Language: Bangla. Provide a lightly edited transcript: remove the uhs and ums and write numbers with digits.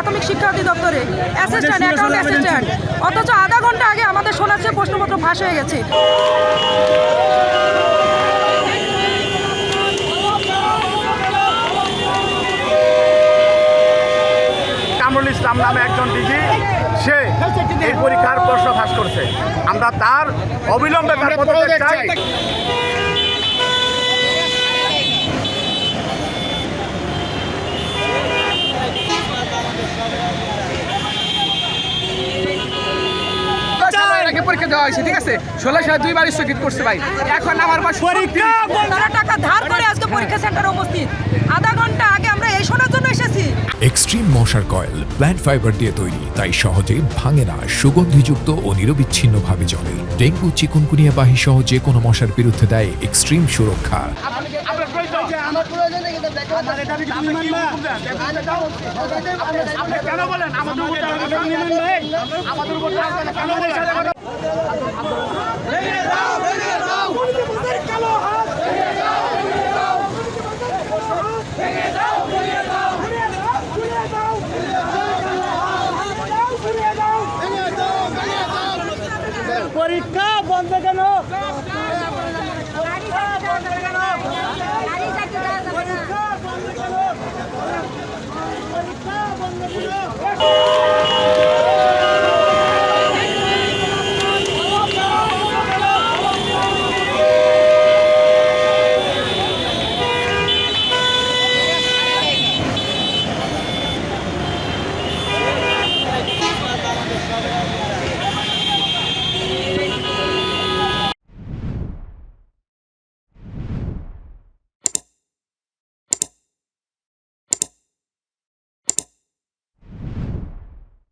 প্রাথমিক শিক্ষা অধিদপ্তরে অ্যাসিস্ট্যান্ট, অ্যাকাউন্ট অ্যাসিস্ট্যান্ট, অথচ আধা ঘন্টা আগে আমাদের শোনাচ্ছে প্রশ্নপত্র ফাঁস হয়ে গেছে। কামরুল ইসলাম নামে একজন ডিজি, সে এই পরীক্ষার প্রশ্ন ফাঁস করছে। আমরা তার অবিলম্বে তার পদত্যাগ চাই। পরীক্ষা দেওয়া হয়েছে, ঠিক আছে, 16 সালে 2 বার স্থগিত করছে ভাই। এখন আমার পরীক্ষা তারা টাকা ধার করে আজকে পরীক্ষা সেন্টারে উপস্থিত। আধা ঘন্টা আগে আমরা এই শোনার জন্য এসেছি। এক্সট্রিম মশার কয়েল প্ল্যান্ট ফাইবার দিয়ে তৈরি, তাই সহজে ভাঙে না, সুগন্ধিযুক্ত ও নিরবিচ্ছিন্নভাবে জ্বলে। ডেঙ্গু, চিকুনগুনিয়া বাহি সহ যে কোনো মশার বিরুদ্ধে দেয় এক্সট্রিম সুরক্ষা। আমাদের